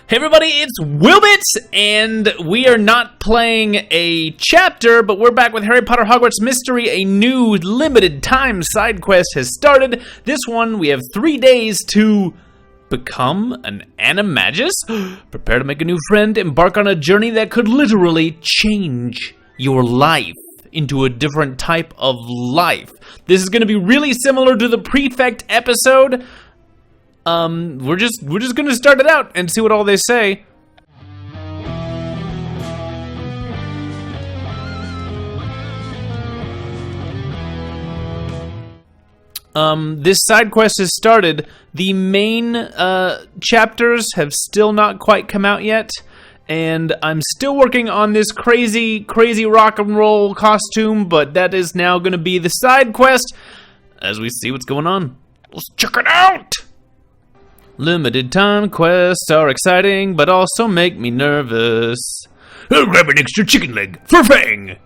Hey everybody, it's WillBits, and we are not playing a chapter, but we're back with Harry Potter Hogwarts Mystery. A new limited time side quest has started. This one, we have 3 days to become an Animagus. Prepare to make a new friend, embark on a journey that could literally change your life into a different type of life. This is going to be really similar to the Prefect episode. We're just gonna start it out and see what all they say. This side quest has started. The main chapters have still not quite come out yet, and I'm still working on this crazy rock and roll costume, but that is now gonna be the side quest as we see what's going on. Let's check it out! Limited time quests are exciting, but also make me nervous. I'll grab an extra chicken leg for Fang!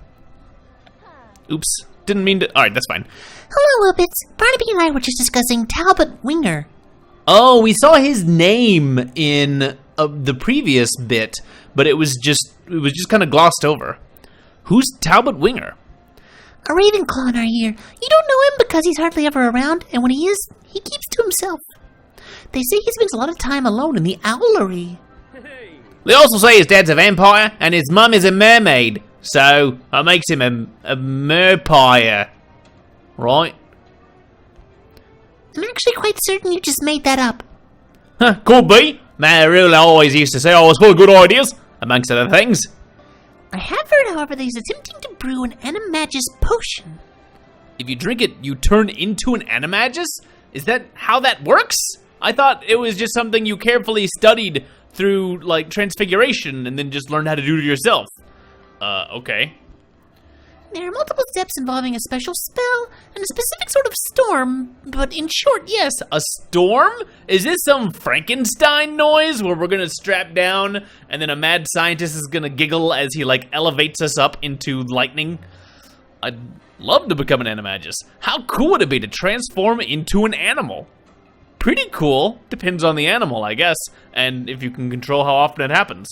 Oops, didn't mean to. Alright, that's fine. Hello, WillBits. Barnaby and I were just discussing Talbott Winger. Oh, we saw his name in the previous bit, but it was just kind of glossed over. Who's Talbott Winger? A Ravenclaw in our year. You don't know him because he's hardly ever around, and when he is, he keeps to himself. They say he spends a lot of time alone in the owlery. They also say his dad's a vampire and his mum is a mermaid, so that makes him a merpire, right? I'm actually quite certain you just made that up. Huh, could be. My ruler always used to say I was full of good ideas, amongst other things. I have heard, however, that he's attempting to brew an Animagus potion. If you drink it, you turn into an Animagus? Is that how that works? I thought it was just something you carefully studied through, like, transfiguration and then just learned how to do it yourself. Okay. There are multiple steps involving a special spell and a specific sort of storm, but in short, yes. A storm? Is this some Frankenstein noise where we're gonna strap down and then a mad scientist is gonna giggle as he, like, elevates us up into lightning? I'd love to become an Animagus. How cool would it be to transform into an animal? Pretty cool. Depends on the animal, I guess, and if you can control how often it happens.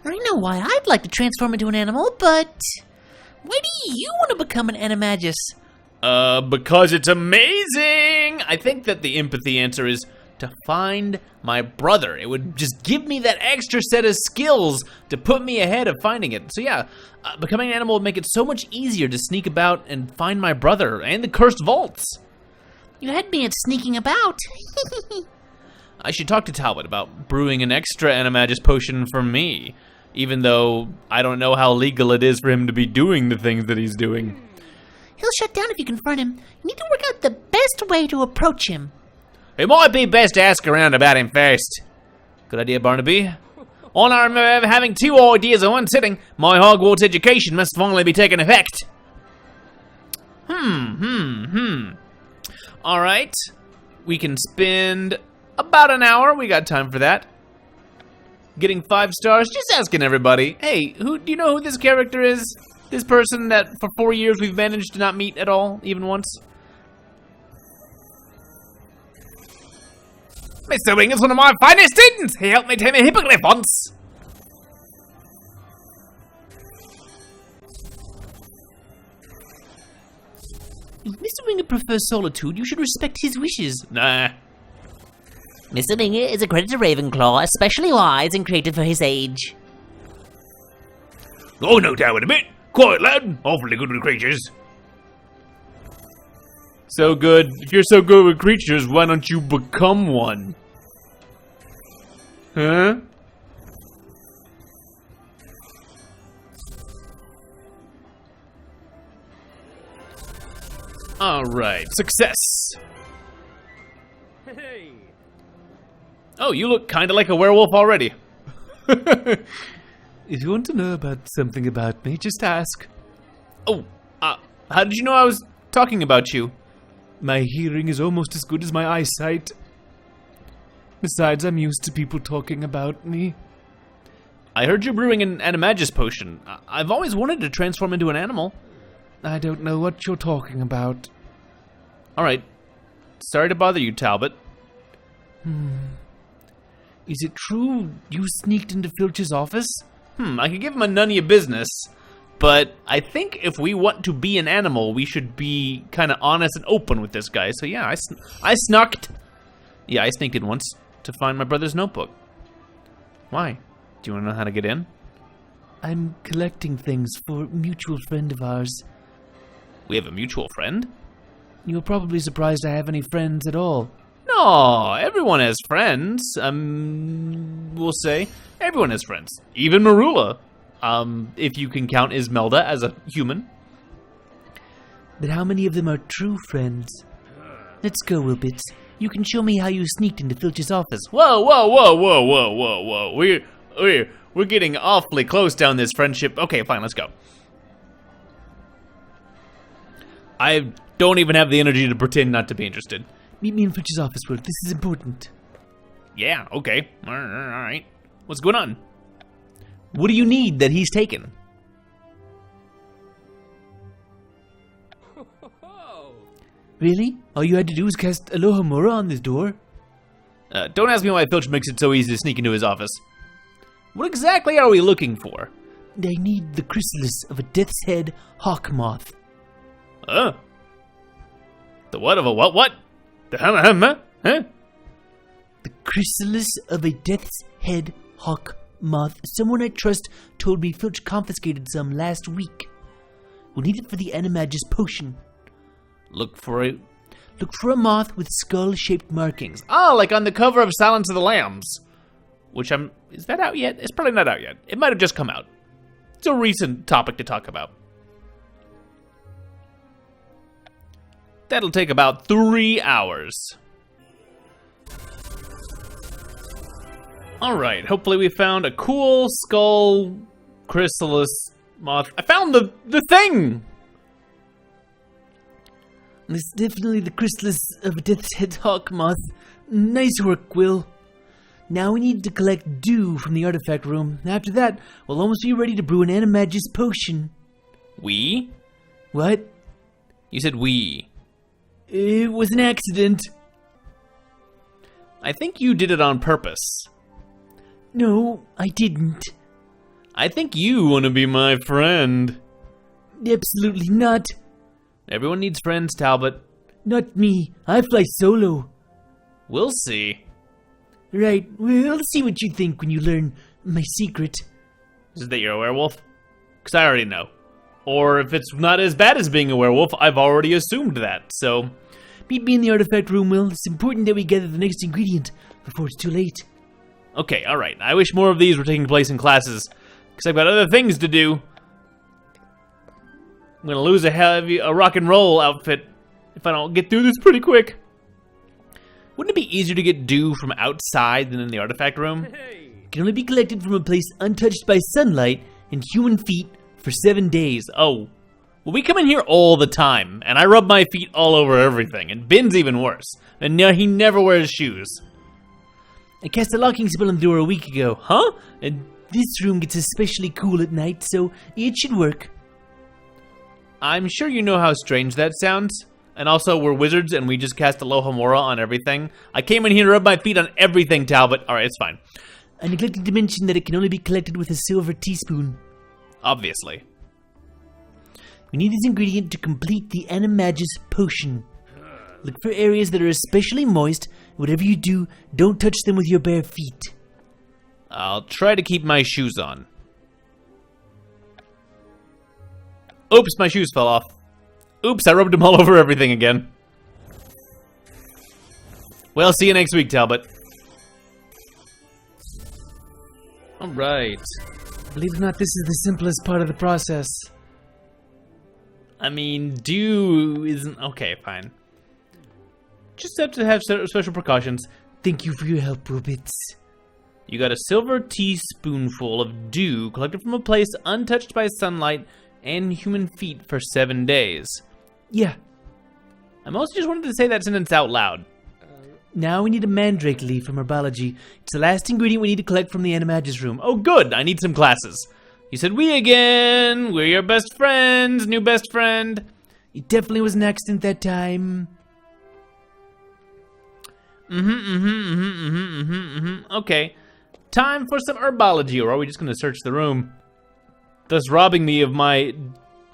I know why I'd like to transform into an animal, but why do you want to become an Animagus? Because it's amazing! I think that the empathy answer is to find my brother. It would just give me that extra set of skills to put me ahead of finding it. So yeah, becoming an animal would make it so much easier to sneak about and find my brother and the cursed vaults. You had me at sneaking about. I should talk to Talbott about brewing an extra Animagus potion for me, even though I don't know how legal it is for him to be doing the things that he's doing. He'll shut down if you confront him. You need to work out the best way to approach him. It might be best to ask around about him first. Good idea, Barnaby. On I remember having 2 ideas in one sitting. My Hogwarts education must finally be taking effect. Alright, we can spend about an hour. We got time for that. Getting 5 stars, just asking everybody. Hey, do you know who this character is? This person that for 4 years we've managed to not meet at all, even once? Mr. Wing is one of my finest students! He helped me tame a hippogriff once! If Mr. Winger prefers solitude, you should respect his wishes. Nah. Mr. Winger is a credit to Ravenclaw, especially wise and creative for his age. Oh, no doubt in a bit. Quiet, lad. Awfully good with creatures. So good. If you're so good with creatures, why don't you become one? Huh? Alright, success! Hey. Oh, you look kinda like a werewolf already. If you want to know about something about me, just ask. Oh, how did you know I was talking about you? My hearing is almost as good as my eyesight. Besides, I'm used to people talking about me. I heard you're brewing an Animagus potion. I've always wanted to transform into an animal. I don't know what you're talking about. Alright. Sorry to bother you, Talbott. Is it true you sneaked into Filch's office? I could give him a none of your business, but I think if we want to be an animal, we should be kind of honest and open with this guy. So yeah, I snucked. Yeah, I sneaked in once to find my brother's notebook. Why? Do you want to know how to get in? I'm collecting things for a mutual friend of ours. We have a mutual friend? You're probably surprised I have any friends at all. No, everyone has friends. We'll say everyone has friends. Even Marula. If you can count Ismelda as a human. But how many of them are true friends? Let's go, WillBits. You can show me how you sneaked into Filch's office. Whoa. We're getting awfully close down this friendship. Okay, fine, let's go. I don't even have the energy to pretend not to be interested. Meet me in Filch's office, Will. This is important. Yeah, okay. All right. What's going on? What do you need that he's taken? Really? All you had to do was cast Aloha Mora on this door? Don't ask me why Filch makes it so easy to sneak into his office. What exactly are we looking for? I need the chrysalis of a death's head hawk moth. The what of a what? The huh? The chrysalis of a death's head hawk moth. Someone I trust told me Filch confiscated some last week. We'll need it for the Animagus potion. Look for a moth with skull-shaped markings. Oh, like on the cover of Silence of the Lambs. Is that out yet? It's probably not out yet. It might have just come out. It's a recent topic to talk about. That'll take about 3 hours. Alright, hopefully we found a cool skull chrysalis moth. I found the thing! This is definitely the chrysalis of a death's head hawk moth. Nice work, Will. Now we need to collect dew from the artifact room. After that, we'll almost be ready to brew an Animagus potion. We? What? You said we. It was an accident. I think you did it on purpose. No, I didn't. I think you want to be my friend. Absolutely not. Everyone needs friends, Talbot. Not me. I fly solo. We'll see. Right, we'll see what you think when you learn my secret. Is it that you're a werewolf? Because I already know. Or if it's not as bad as being a werewolf, I've already assumed that, so... Meet me in the artifact room, Will. It's important that we gather the next ingredient before it's too late. Okay, alright. I wish more of these were taking place in classes, because I've got other things to do. I'm gonna lose a rock and roll outfit if I don't get through this pretty quick. Wouldn't it be easier to get dew from outside than in the artifact room? It can only be collected from a place untouched by sunlight and human feet for 7 days. Oh, well, we come in here all the time, and I rub my feet all over everything, and Ben's even worse. And now he never wears shoes. I cast a locking spell on the door a week ago, huh? And this room gets especially cool at night, so it should work. I'm sure you know how strange that sounds. And also, we're wizards, and we just cast Aloha Mora on everything. I came in here to rub my feet on everything, Talbot. Alright, it's fine. I neglected to mention that it can only be collected with a silver teaspoon. Obviously. We need this ingredient to complete the Animagus potion. Look for areas that are especially moist. Whatever you do, don't touch them with your bare feet. I'll try to keep my shoes on. Oops, my shoes fell off. Oops, I rubbed them all over everything again. Well, see you next week, Talbot. Alright. Believe it or not, this is the simplest part of the process. I mean, dew isn't... Okay, fine. Just have to have special precautions. Thank you for your help, WillBits. You got a silver teaspoonful of dew collected from a place untouched by sunlight and human feet for 7 days. Yeah. I mostly just wanted to say that sentence out loud. Now we need a mandrake leaf from herbology. It's the last ingredient we need to collect from the Animagus room. Oh, good. I need some classes. You said we again. We're your best friends. New best friend. It definitely was an accident that time. Okay. Time for some herbology, or are we just gonna search the room? Thus robbing me of my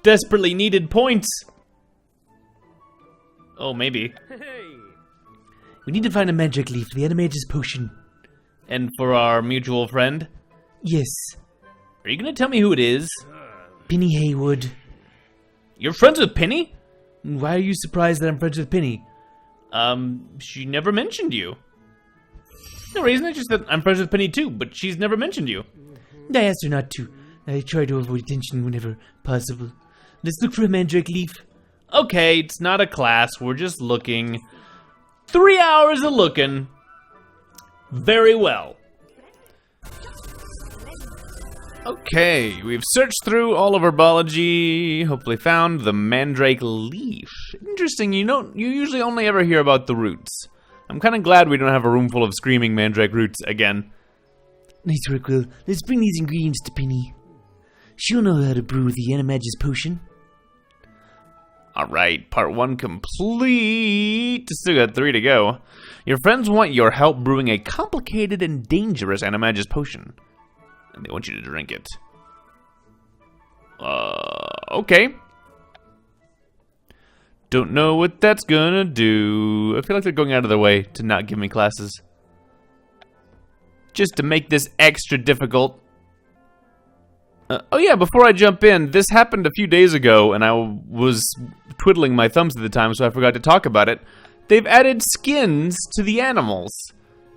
desperately needed points. Oh, maybe. We need to find a magic leaf for the Animagus potion. And for our mutual friend? Yes. Are you gonna tell me who it is? Penny Haywood. You're friends with Penny? Why are you surprised that I'm friends with Penny? She never mentioned you. No reason, it's just that I'm friends with Penny too, but she's never mentioned you. I asked her not to. I try to avoid attention whenever possible. Let's look for a mandrake leaf. Okay, it's not a class, we're just looking. 3 hours of looking. Very well. Okay, we've searched through all of herbology, hopefully found the mandrake leaf. Interesting, you usually only ever hear about the roots. I'm kind of glad we don't have a room full of screaming mandrake roots again. Nice work, Will. Let's bring these ingredients to Penny. She'll know how to brew the Animagus potion. Alright, part 1 complete. Still got 3 to go. Your friends want your help brewing a complicated and dangerous Animagus potion. And they want you to drink it. Okay. Don't know what that's gonna do. I feel like they're going out of their way to not give me classes. Just to make this extra difficult. Oh yeah, before I jump in, this happened a few days ago, and I was twiddling my thumbs at the time, so I forgot to talk about it. They've added skins to the animals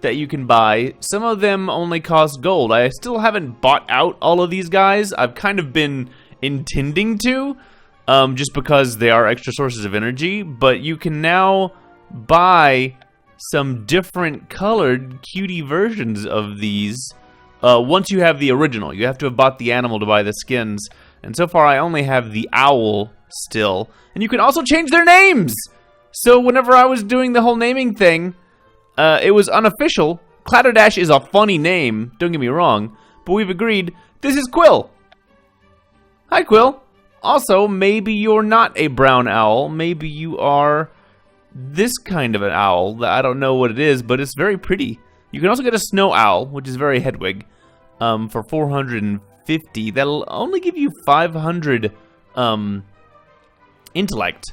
that you can buy. Some of them only cost gold. I still haven't bought out all of these guys. I've kind of been intending to, just because they are extra sources of energy, but you can now buy some different colored cutie versions of these once you have the original. You have to have bought the animal to buy the skins, and so far I only have the owl still. And you can also change their names! So whenever I was doing the whole naming thing, it was unofficial. Clatterdash is a funny name, don't get me wrong, but we've agreed this is Quill. Hi, Quill. Also, maybe you're not a brown owl. Maybe you are this kind of an owl. I don't know what it is, but it's very pretty. You can also get a snow owl, which is very Hedwig, for 450. That'll only give you 500 intellect,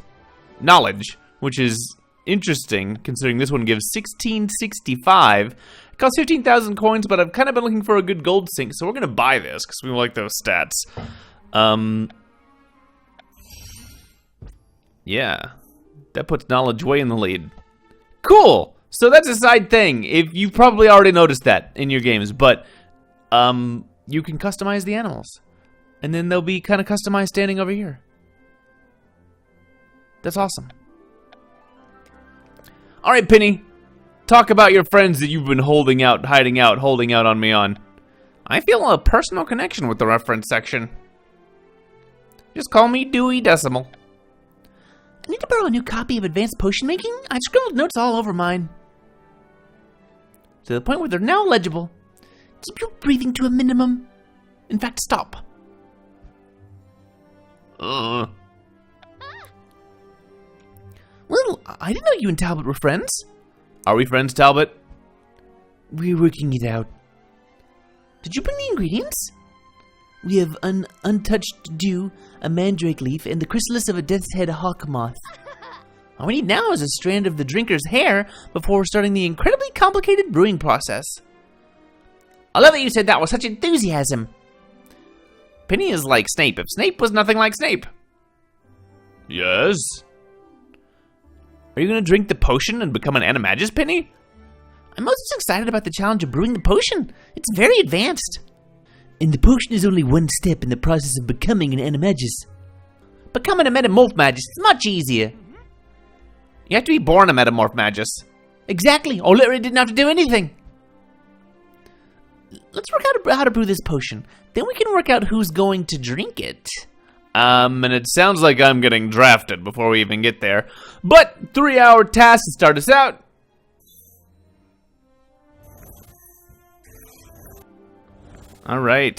knowledge, which is interesting considering this one gives 1665. It costs 15,000 coins, but I've kind of been looking for a good gold sink, so we're gonna buy this because we like those stats. Yeah, that puts knowledge way in the lead. Cool. So that's a side thing. If you've probably already noticed that in your games, but you can customize the animals, and then they'll be kind of customized standing over here. That's awesome. All right, Penny, talk about your friends that you've been holding out on me on. I feel a personal connection with the reference section. Just call me Dewey Decimal. I need to borrow a new copy of Advanced Potion Making. I scribbled notes all over mine. To the point where they're now legible. Keep your breathing to a minimum. In fact, stop. Ugh. Well, I didn't know you and Talbott were friends. Are we friends, Talbott? We're working it out. Did you bring the ingredients? We have an untouched dew, a mandrake leaf, and the chrysalis of a death's head hawk moth. All we need now is a strand of the drinker's hair before starting the incredibly complicated brewing process. I love that you said that with such enthusiasm. Penny is like Snape if Snape was nothing like Snape. Yes? Are you gonna drink the potion and become an Animagus, Penny? I'm most excited about the challenge of brewing the potion. It's very advanced. And the potion is only one step in the process of becoming an Animagus. Becoming a Metamorph Magus is much easier. You have to be born a Metamorph Magus. Exactly, or literally didn't have to do anything. Let's work out how to brew this potion. Then we can work out who's going to drink it. And it sounds like I'm getting drafted before we even get there. But 3-hour task to start us out. Alright.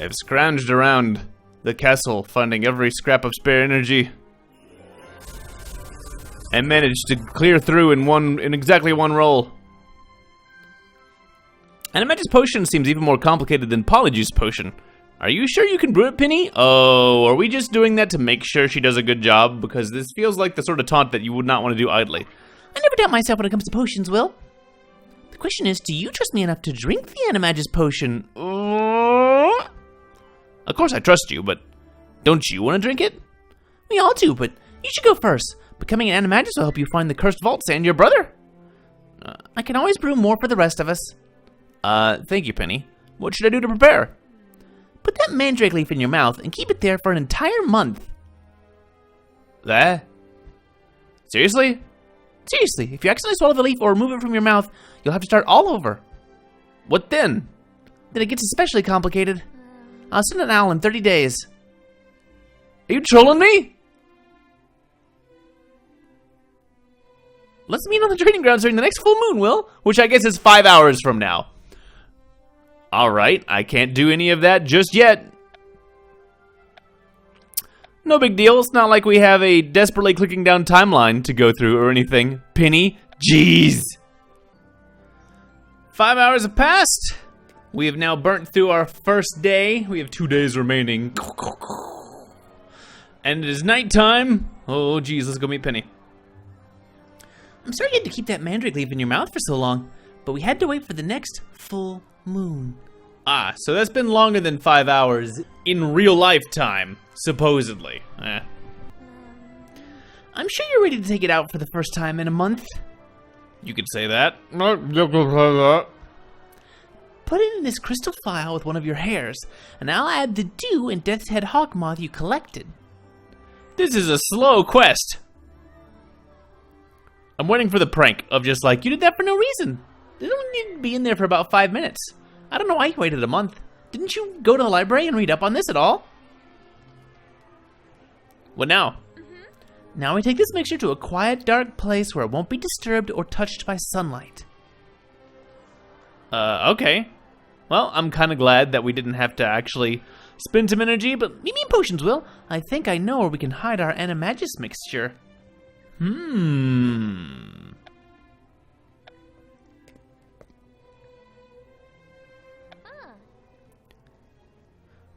I've scrounged around the castle, finding every scrap of spare energy. and managed to clear through in exactly one roll. Animagus potion seems even more complicated than Polyjuice potion. Are you sure you can brew it, Penny? Oh, are we just doing that to make sure she does a good job? Because this feels like the sort of taunt that you would not want to do idly. I never doubt myself when it comes to potions, Will. The question is, do you trust me enough to drink the Animagus potion? Of course I trust you, but don't you want to drink it? We all do, but you should go first. Becoming an Animagus will help you find the cursed vaults and your brother. I can always brew more for the rest of us. Thank you, Penny. What should I do to prepare? Put that mandrake leaf in your mouth and keep it there for an entire month. That? Seriously? Seriously, if you accidentally swallow the leaf or remove it from your mouth, you'll have to start all over. What then? Then it gets especially complicated. I'll send an owl in 30 days. Are you trolling me? Let's meet on the training grounds during the next full moon, Will. Which I guess is 5 hours from now. Alright, I can't do any of that just yet. No big deal, it's not like we have a desperately clicking down timeline to go through or anything. Penny, jeez. 5 hours have passed. We have now burnt through our first day. We have 2 days remaining. And it is nighttime. Oh geez, let's go meet Penny. I'm sorry you had to keep that mandrake leaf in your mouth for so long, but we had to wait for the next full moon. Ah, so that's been longer than 5 hours in real life time, supposedly. I'm sure you're ready to take it out for the first time in a month. You could say that. Put it in this crystal phial with one of your hairs, and I'll add the dew and Death's Head hawk moth you collected. This is a slow quest. I'm waiting for the prank of just like, you did that for no reason. They don't need to be in there for about 5 minutes. I don't know why you waited a month. Didn't you go to the library and read up on this at all? What now? Now we take this mixture to a quiet, dark place where it won't be disturbed or touched by sunlight. Okay. Well, I'm kind of glad that we didn't have to actually spend some energy, but... You mean potions, Will? I think I know where we can hide our Animagus mixture.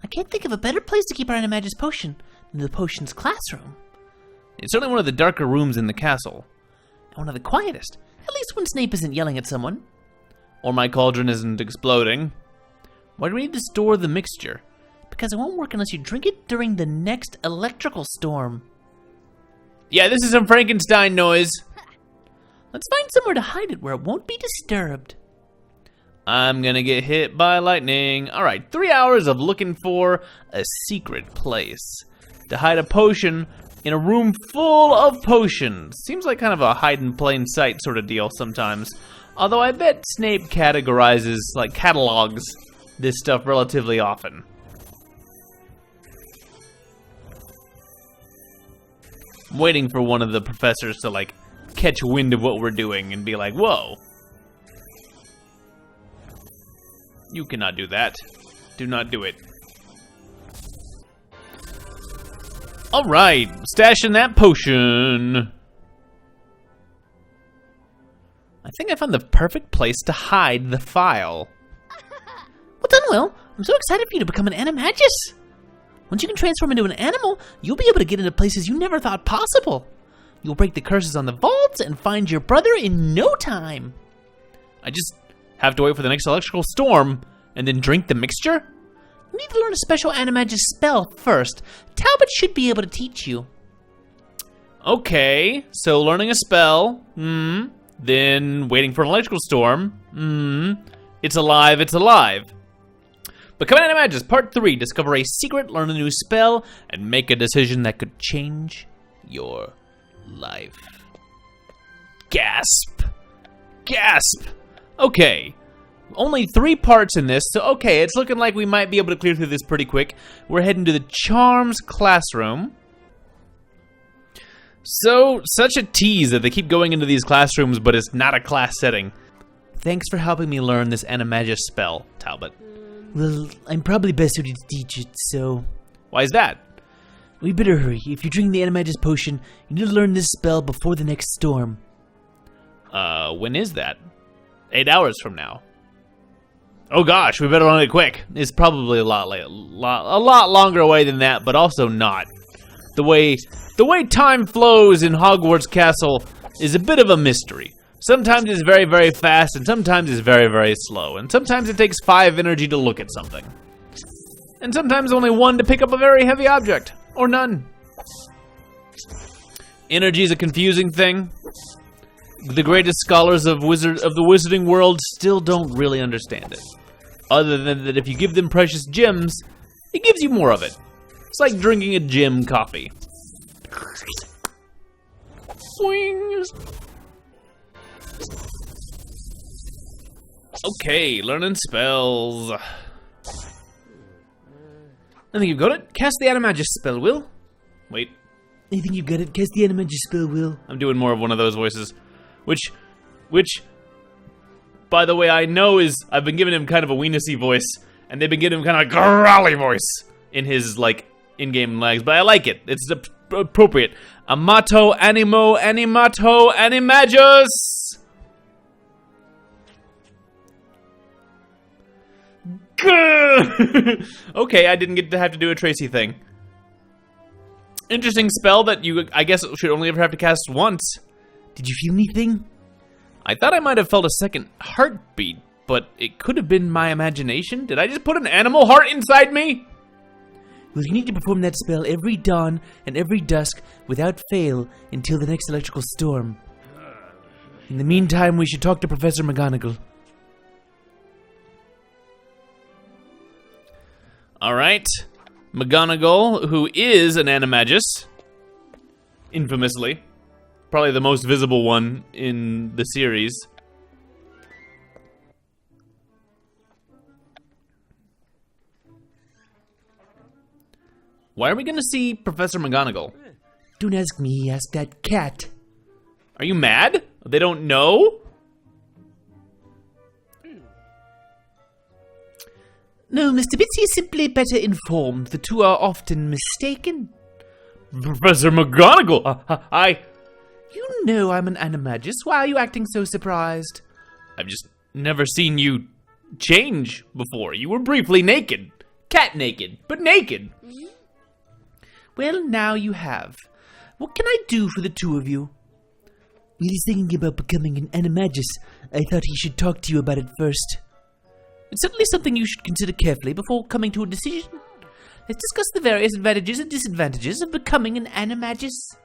I can't think of a better place to keep our Animagus potion than the potions classroom. It's certainly one of the darker rooms in the castle. And one of the quietest, at least when Snape isn't yelling at someone. Or my cauldron isn't exploding. Why do we need to store the mixture? Because it won't work unless you drink it during the next electrical storm. Yeah, this is some Frankenstein noise. Let's find somewhere to hide it where it won't be disturbed. I'm gonna get hit by lightning. Alright, 3 hours of looking for a secret place to hide a potion in a room full of potions. Seems like kind of a hide in plain sight sort of deal sometimes. Although I bet Snape catalogs this stuff relatively often. I'm waiting for one of the professors to like catch wind of what we're doing and be like, whoa. You cannot do that. Do not do it. Alright, stashing that potion. I think I found the perfect place to hide the file. Well done, Will. I'm so excited for you to become an Animagus. Once you can transform into an animal, you'll be able to get into places you never thought possible. You'll break the curses on the vaults and find your brother in no time. I just have to wait for the next electrical storm and then drink the mixture? You need to learn a special Animagus spell first. Talbott should be able to teach you. Okay, so learning a spell. Then waiting for an electrical storm. It's alive, it's alive. Become an Animagus, Part 3. Discover a secret, learn a new spell, and make a decision that could change your life. Gasp. Gasp. Okay. Only 3 parts in this, so okay, it's looking like we might be able to clear through this pretty quick. We're heading to the Charms classroom. So, such a tease that they keep going into these classrooms, but it's not a class setting. Thanks for helping me learn this Animagus spell, Talbot. Well, I'm probably best suited to teach it, so... Why is that? We better hurry. If you drink the Animagus potion, you need to learn this spell before the next storm. When is that? 8 hours from now. Oh gosh, we better run it quick. It's probably a lot longer away than that, but also not. The way time flows in Hogwarts Castle is a bit of a mystery. Sometimes it's very, very fast, and sometimes it's very, very slow. And sometimes it takes 5 energy to look at something. And sometimes only 1 to pick up a very heavy object. Or none. Energy is a confusing thing. The greatest scholars of the wizarding world still don't really understand it. Other than that if you give them precious gems, it gives you more of it. It's like drinking a gem coffee. Swings. Okay, learning spells. I think you've got it. Cast the Animagus spell, Will. Wait. I think you've got it. Cast the Animagus spell, Will. I'm doing more of one of those voices. Which, by the way, I know is, I've been giving him kind of a weenusy voice, and they've been giving him kind of a growly voice in his, like, in-game lags, but I like it. It's appropriate. Amato, animo, animato, animagus! Okay, I didn't get to have to do a Tracy thing. Interesting spell that you, I guess, should only ever have to cast once. Did you feel anything? I thought I might have felt a second heartbeat, but it could have been my imagination. Did I just put an animal heart inside me? Well, you need to perform that spell every dawn and every dusk without fail until the next electrical storm. In the meantime, we should talk to Professor McGonagall. Alright. McGonagall, who is an Animagus, infamously. Probably the most visible one in the series. Why are we gonna see Professor McGonagall? Don't ask me, ask that cat. Are you mad? They don't know? No, Mr. Bitsy is simply better informed. The two are often mistaken. Professor McGonagall! You know I'm an Animagus. Why are you acting so surprised? I've just never seen you change before. You were briefly naked. Cat naked, but naked. Well, now you have. What can I do for the two of you? He's thinking about becoming an Animagus. I thought he should talk to you about it first. It's certainly something you should consider carefully before coming to a decision. Let's discuss the various advantages and disadvantages of becoming an Animagus.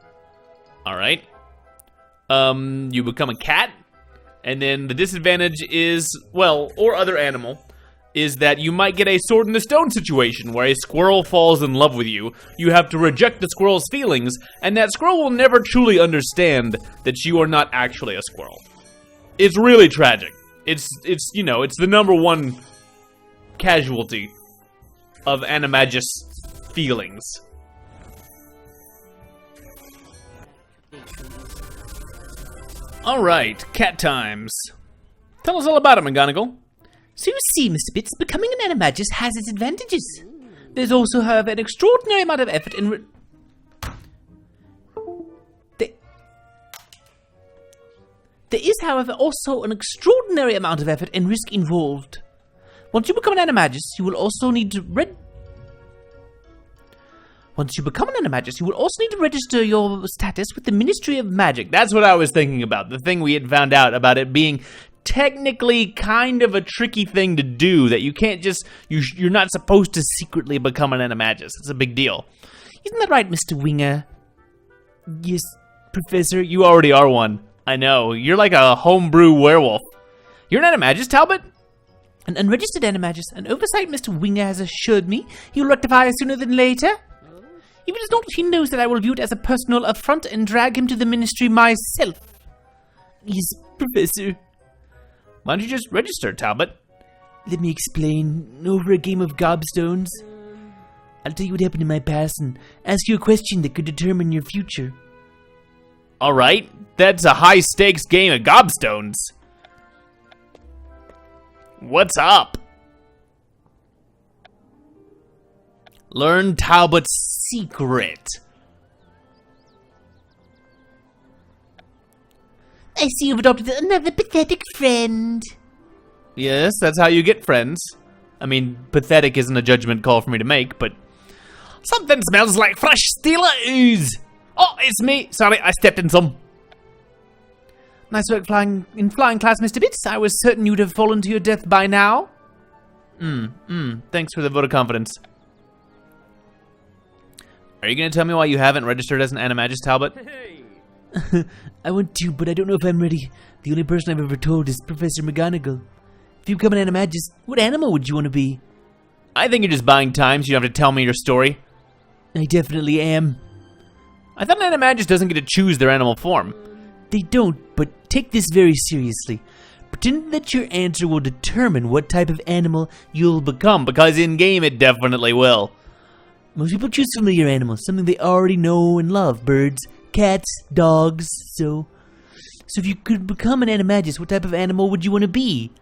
Alright. You become a cat, and then the disadvantage is, well, or other animal, is that you might get a sword in the stone situation where a squirrel falls in love with you. You have to reject the squirrel's feelings, and that squirrel will never truly understand that you are not actually a squirrel. It's really tragic. It's you know, it's the #1 casualty of Animagus feelings. Alright, cat times. Tell us all about it, McGonagall. So you see, Mr. Bits, becoming an Animagus has its advantages. There's also, however, an extraordinary amount of effort in There is, however, also an extraordinary amount of effort and risk involved. Once you become an Animagus, you will also need to register your status with the Ministry of Magic. That's what I was thinking about. The thing we had found out about it being technically kind of a tricky thing to do, that you can't just, you're not supposed to secretly become an Animagus. It's a big deal. Isn't that right, Mr. Winger? Yes, Professor, you already are one. I know, you're like a homebrew werewolf. You're an Animagus, Talbot? An unregistered Animagus, an oversight Mr. Winger has assured me he will rectify sooner than later. If it is not, he knows that I will view it as a personal affront and drag him to the ministry myself. Yes, Professor. Why don't you just register, Talbot? Let me explain. Over a game of gobstones. I'll tell you what happened in my past and ask you a question that could determine your future. Alright, that's a high-stakes game of gobstones. What's up? Learn Talbot's secret. I see you've adopted another pathetic friend. Yes, that's how you get friends. I mean, pathetic isn't a judgment call for me to make, but... Something smells like fresh Steeler ooze! Oh, it's me! Sorry, I stepped in some. Nice work in flying class, Mr. Bits. I was certain you'd have fallen to your death by now. Thanks for the vote of confidence. Are you gonna tell me why you haven't registered as an Animagus, Talbot? I want to, but I don't know if I'm ready. The only person I've ever told is Professor McGonagall. If you become an Animagus, what animal would you want to be? I think you're just buying time so you don't have to tell me your story. I definitely am. I thought an Animagus doesn't get to choose their animal form. They don't, but take this very seriously. Pretend that your answer will determine what type of animal you'll become. Because in-game it definitely will. Most people choose familiar animals, something they already know and love. Birds, cats, dogs, So if you could become an Animagus, what type of animal would you want to be?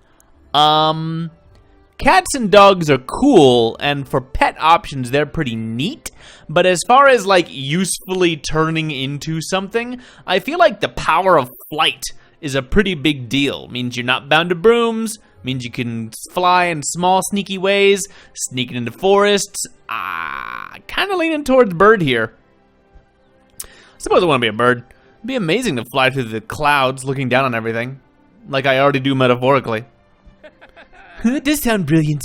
Cats and dogs are cool, and for pet options, they're pretty neat. But as far as, like, usefully turning into something, I feel like the power of flight is a pretty big deal. Means you're not bound to brooms, means you can fly in small, sneaky ways, sneaking into forests. Kind of leaning towards bird here. I suppose I want to be a bird. It'd be amazing to fly through the clouds looking down on everything. Like I already do metaphorically. It does sound brilliant.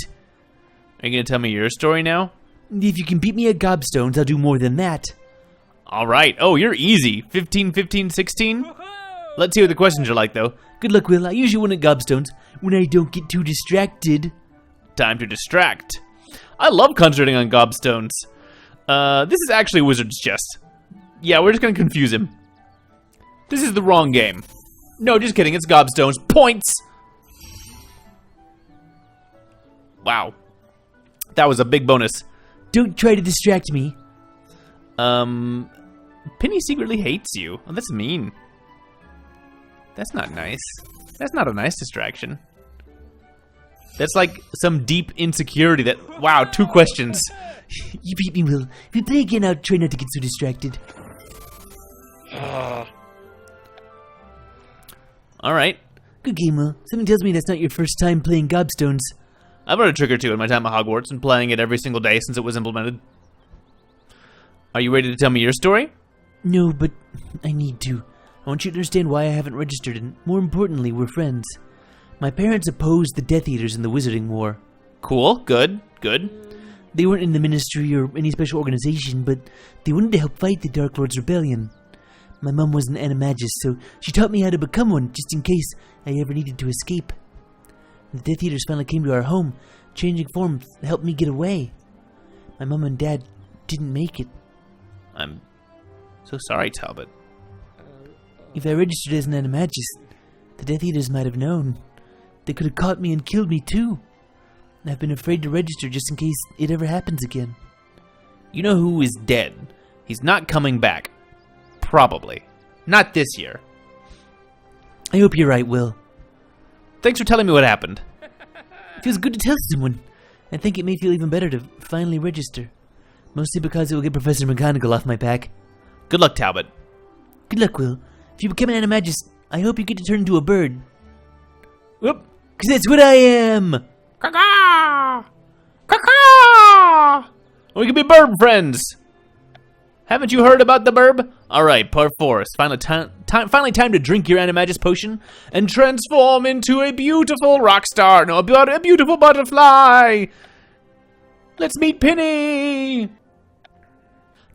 Are you going to tell me your story now? If you can beat me at gobstones, I'll do more than that. Alright. Oh, you're easy. 15, 15, 16? Let's see what the questions are like, though. Good luck, Will. I usually win at gobstones when I don't get too distracted. Time to distract. I love concentrating on gobstones. This is actually Wizard's Chest. Yeah, we're just going to confuse him. This is the wrong game. No, just kidding. It's gobstones. Points! Wow. That was a big bonus. Don't try to distract me. Penny secretly hates you. Oh, that's mean. That's not nice. That's not a nice distraction. That's like some deep insecurity that... Wow, 2 questions. You beat me, Will. If you play again, I'll try not to get so distracted. Alright. Good game, Will. Something tells me that's not your first time playing gobstones. I've run a trick or two in my time at Hogwarts and playing it every single day since it was implemented. Are you ready to tell me your story? No, but I need to. I want you to understand why I haven't registered, and more importantly, we're friends. My parents opposed the Death Eaters in the Wizarding War. Cool, good, good. They weren't in the Ministry or any special organization, but they wanted to help fight the Dark Lord's rebellion. My mom was an Animagus, so she taught me how to become one, just in case I ever needed to escape. The Death Eaters finally came to our home, changing forms to help me get away. My mom and dad didn't make it. I'm so sorry, Talbot. If I registered as an Animagus, the Death Eaters might have known. They could have caught me and killed me too. I've been afraid to register just in case it ever happens again. You know who is dead? He's not coming back. Probably. Not this year. I hope you're right, Will. Thanks for telling me what happened. It feels good to tell someone. I think it may feel even better to finally register. Mostly because it will get Professor McGonagall off my back. Good luck, Talbot. Good luck, Will. If you become an Animagus, I hope you get to turn into a bird. Whoop. Because that's what I am! Caw-caw! Caw-caw! We can be bird friends! Haven't you heard about the burb? Alright, part 4. It's finally time to drink your Animagus potion and transform into a beautiful rock star. No, a beautiful butterfly! Let's meet Penny!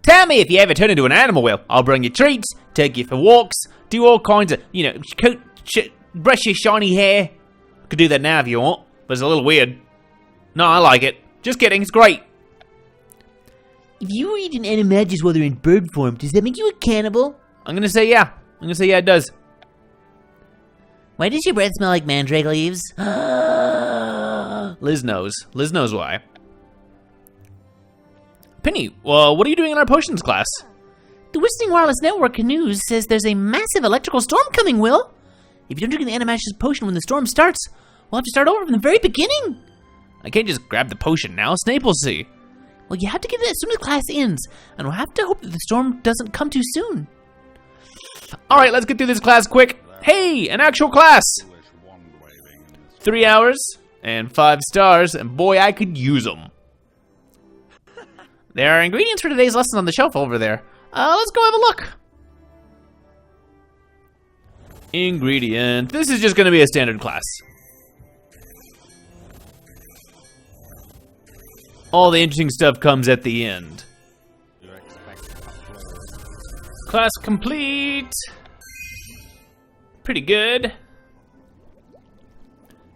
Tell me if you ever turn into an animal, Will. I'll bring you treats, take you for walks, do all kinds of, brush your shiny hair. Could do that now if you want, but it's a little weird. No, I like it. Just kidding, it's great. If you eat an Animagus while they're in bird form, does that make you a cannibal? I'm gonna say yeah. It does. Why does your breath smell like mandrake leaves? Liz knows. Liz knows why. Penny, well, what are you doing in our potions class? The Wizarding Wireless Network news says there's a massive electrical storm coming, Will. If you don't drink the Animagus potion when the storm starts, we'll have to start over from the very beginning. I can't just grab the potion now. Snape will see. Well, you have to get it as soon as class ends, and we'll have to hope that the storm doesn't come too soon. All right, let's get through this class quick. Hey, an actual class. 3 hours and 5 stars, and boy, I could use them. There are ingredients for today's lesson on the shelf over there. Let's go have a look. Ingredient. This is just going to be a standard class. All the interesting stuff comes at the end. Class complete. Pretty good.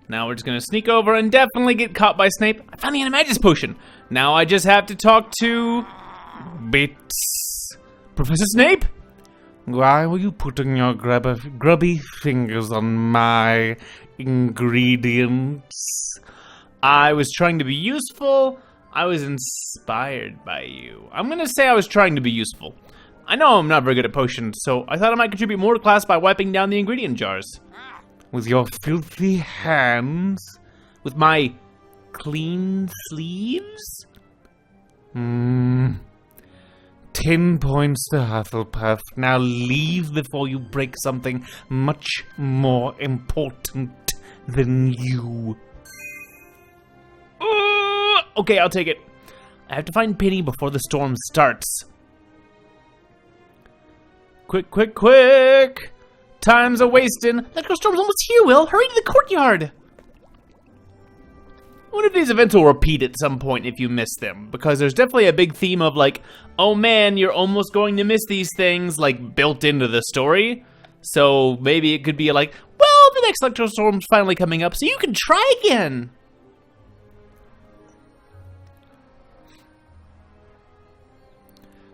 Now we're just gonna sneak over and definitely get caught by Snape. I found the Animagus potion. Now I just have to talk to Bits. Professor Snape? Why were you putting your grubby fingers on my ingredients? I was trying to be useful. I was inspired by you. I'm gonna say I was trying to be useful. I know I'm not very good at potions, so I thought I might contribute more to class by wiping down the ingredient jars. With your filthy hands? With my clean sleeves? 10 points to Hufflepuff. Now leave before you break something much more important than you. Okay, I'll take it. I have to find Penny before the storm starts. Quick, quick, quick! Time's a-wasting. Electro Storm's almost here, Will. Hurry to the courtyard. I wonder if these events will repeat at some point if you miss them, because there's definitely a big theme of like, oh man, you're almost going to miss these things, like, built into the story. So maybe it could be like, well, the next Electro Storm's finally coming up, so you can try again.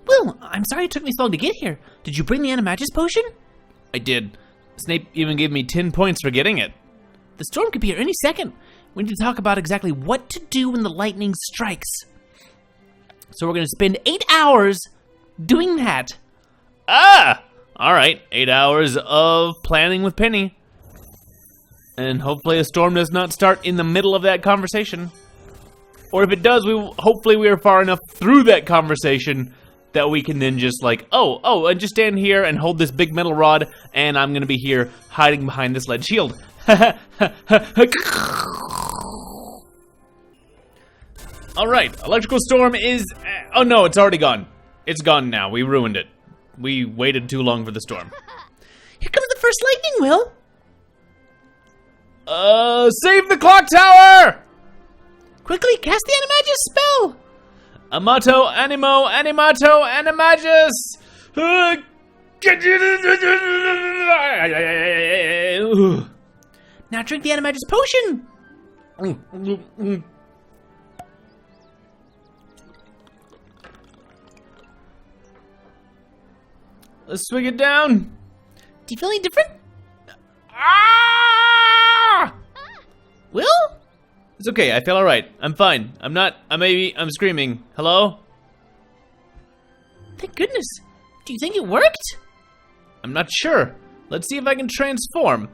Will, I'm sorry it took me so long to get here. Did you bring the Animagus potion? I did. Snape even gave me 10 points for getting it. The storm could be here any second. We need to talk about exactly what to do when the lightning strikes. So we're going to spend 8 hours doing that. Ah! Alright, 8 hours of planning with Penny. And hopefully a storm does not start in the middle of that conversation. Or if it does, hopefully we are far enough through that conversation that we can then just like, and just stand here and hold this big metal rod, and I'm gonna be here hiding behind this lead shield. Alright, electrical storm is, oh no, it's already gone. It's gone now, we ruined it. We waited too long for the storm. Here comes the first lightning, Will. Save the clock tower! Quickly, cast the Animagus spell! Amato, animo, animato, animagus! Now drink the Animagus potion! Let's swing it down. Do you feel any different? Ah! Will? It's okay, I feel alright. I'm fine. I'm screaming. Hello? Thank goodness. Do you think it worked? I'm not sure. Let's see if I can transform.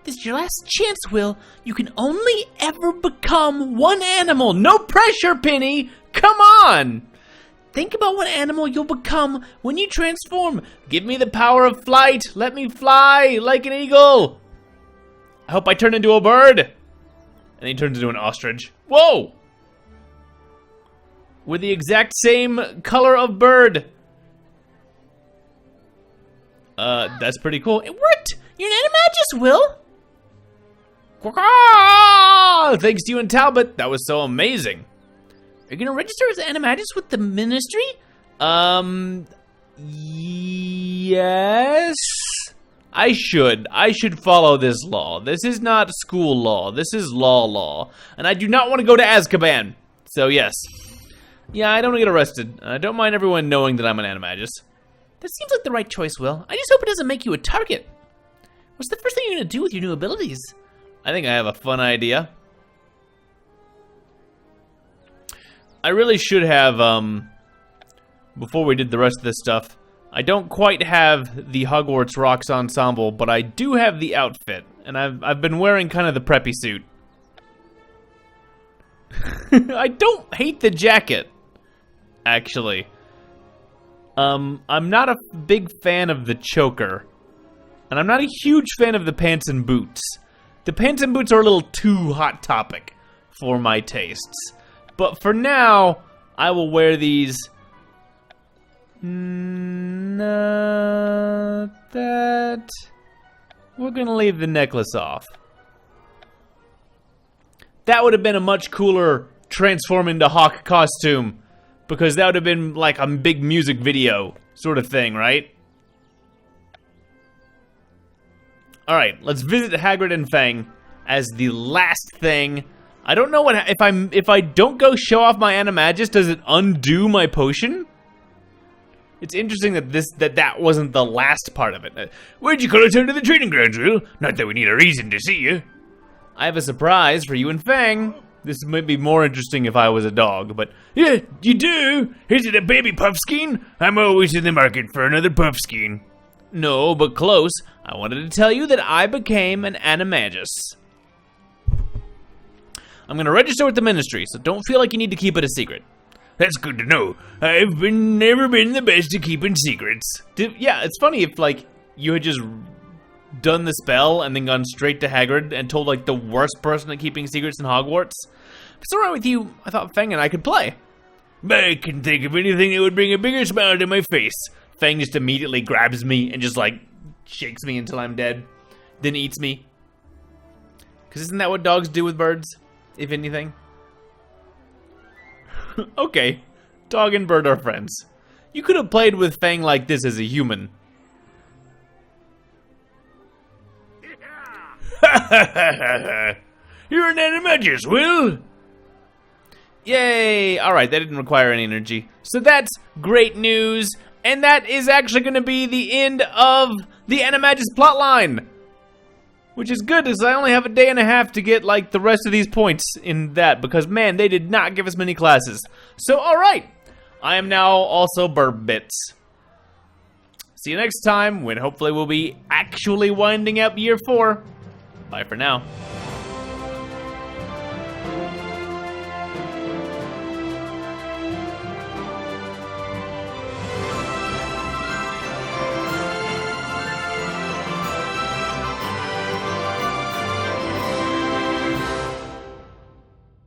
This is your last chance, Will. You can only ever become one animal. No pressure, Penny! Come on! Think about what animal you'll become when you transform. Give me the power of flight. Let me fly like an eagle. I hope I turn into a bird. And he turns into an ostrich. Whoa! We're the exact same color of bird. That's pretty cool. It worked! You're an Animagus, Will! Thanks to you and Talbot. That was so amazing. Are you gonna register as Animagus with the ministry? Yes. I should follow this law. This is not school law. This is law. And I do not want to go to Azkaban. So yes. Yeah, I don't want to get arrested. I don't mind everyone knowing that I'm an Animagus. That seems like the right choice, Will. I just hope it doesn't make you a target. What's the first thing you're gonna do with your new abilities? I think I have a fun idea. I really should have, before we did the rest of this stuff, I don't quite have the Hogwarts Rocks ensemble, but I do have the outfit, and I've been wearing kind of the preppy suit. I don't hate the jacket. actually. I'm not a big fan of the choker. And I'm not a huge fan of the pants and boots. The pants and boots are a little too hot topic for my tastes. But for now, I will wear these. Not that. We're gonna leave the necklace off. That would have been a much cooler transform into Hawk costume. Because that would have been like a big music video sort of thing, right? Alright, let's visit Hagrid and Fang as the last thing. I don't know what if I don't go show off my Animagus, does it undo my potion? It's interesting that that wasn't the last part of it. Where'd you call us into the training grounds, Will? Not that we need a reason to see you. I have a surprise for you and Fang. This might be more interesting if I was a dog, but yeah, you do. Is it a baby puffskein? I'm always in the market for another puffskein. No, but close. I wanted to tell you that I became an Animagus. I'm gonna register with the ministry, so don't feel like you need to keep it a secret. That's good to know. I've never been the best at keeping secrets. Yeah, it's funny if like you had just done the spell and then gone straight to Hagrid and told like the worst person at keeping secrets in Hogwarts. If it's alright with you, I thought Fang and I could play. I can think of anything that would bring a bigger smile to my face. Fang just immediately grabs me and just like shakes me until I'm dead, then eats me. Cause isn't that what dogs do with birds, if anything? Okay, dog and bird are friends. You could have played with Fang like this as a human. You're an Animagus, Will! Yay! Alright, that didn't require any energy. So that's great news, and that is actually going to be the end of the Animagus plotline. Which is good, because I only have a day and a half to get, like, the rest of these points in that, because, man, they did not give us many classes. So, alright! I am now also WillBits. See you next time, when hopefully we'll be actually winding up year 4. Bye for now.